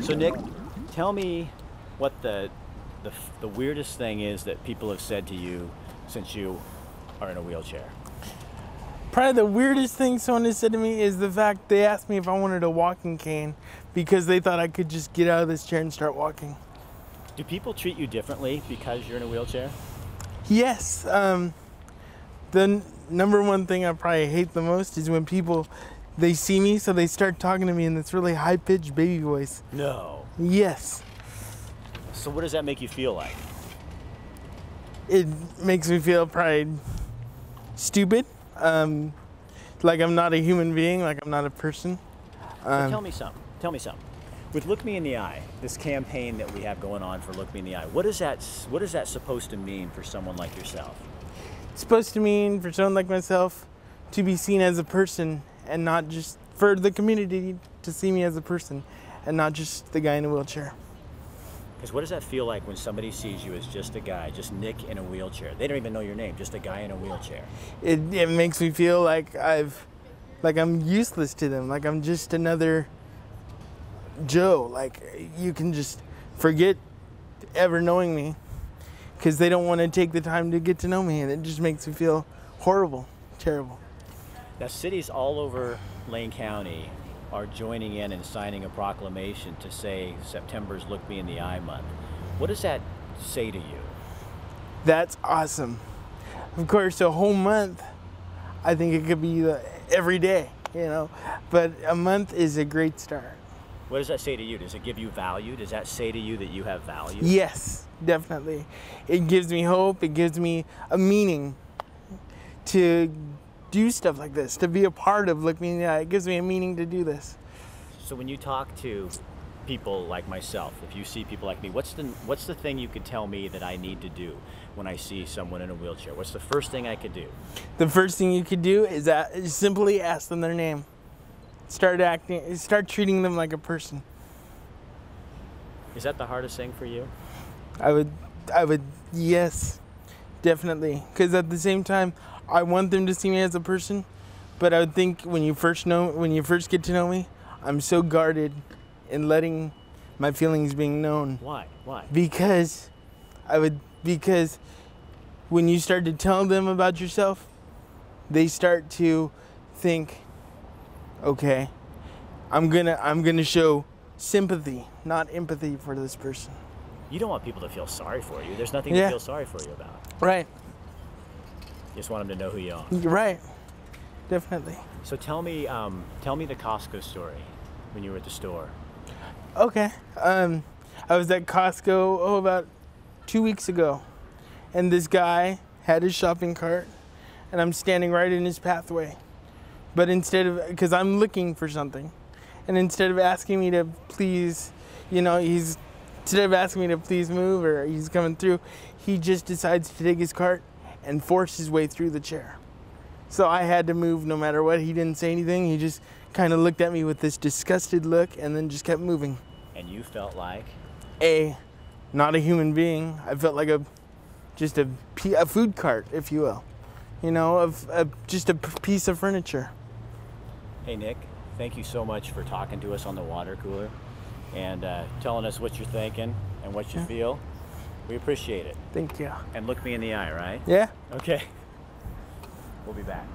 So Nick, tell me what the weirdest thing is that people have said to you since you are in a wheelchair. Probably the weirdest thing someone has said to me is the fact they asked me if I wanted a walking cane because they thought I could just get out of this chair and start walking. Do people treat you differently because you're in a wheelchair? Yes. The number one thing I probably hate the most is when people, they see me, so they start talking to me in this really high-pitched baby voice. No. Yes. So what does that make you feel like? It makes me feel probably stupid. Like I'm not a human being, like I'm not a person. So tell me something. Tell me something. With Look Me in the Eye, this campaign that we have going on for Look Me in the Eye, what is that supposed to mean for someone like yourself? It's supposed to mean for someone like myself to be seen as a person and not just for the community to see me as a person and not just the guy in a wheelchair. Because what does that feel like when somebody sees you as just a guy, just Nick in a wheelchair? They don't even know your name, just a guy in a wheelchair. It makes me feel like I'm useless to them, like I'm just another Joe. Like you can just forget ever knowing me because they don't want to take the time to get to know me, and it just makes me feel horrible, terrible. Now, cities all over Lane County are joining in and signing a proclamation to say September's Look Me in the Eye month. What does that say to you? That's awesome. Of course, a whole month, I think it could be every day, you know, but a month is a great start. What does that say to you? Does it give you value? Does that say to you that you have value? Yes, definitely. It gives me hope. It gives me a meaning to do stuff like this, to be a part of Look Me in the Eye. It gives me a meaning to do this. So when you talk to people like myself, if you see people like me, what's the thing you could tell me that I need to do when I see someone in a wheelchair? What's the first thing I could do? The first thing you could do is simply ask them their name. Start treating them like a person. Is that the hardest thing for you? I would, yes, definitely. Because at the same time, I want them to see me as a person, but I would think when you first get to know me, I'm so guarded in letting my feelings being known. Why? Why? Because when you start to tell them about yourself, they start to think, okay, I'm gonna show sympathy, not empathy for this person. You don't want people to feel sorry for you. There's nothing to feel sorry for you about. Right. You just want them to know who you are. Right. Definitely. So tell me the Costco story when you were at the store. Okay. I was at Costco about 2 weeks ago, and this guy had his shopping cart, and I'm standing right in his pathway. But because I'm looking for something, and instead of asking me to please, instead of asking me to please move or he's coming through, he just decides to take his cart and force his way through the chair. So I had to move no matter what. He didn't say anything. He just kind of looked at me with this disgusted look and then just kept moving. And you felt like? Not a human being. I felt like just a food cart, if you will. Just a piece of furniture. Hey Nick, thank you so much for talking to us on the water cooler and telling us what you're thinking and what you feel. We appreciate it. Thank you. And look me in the eye, right? Yeah. Okay. We'll be back.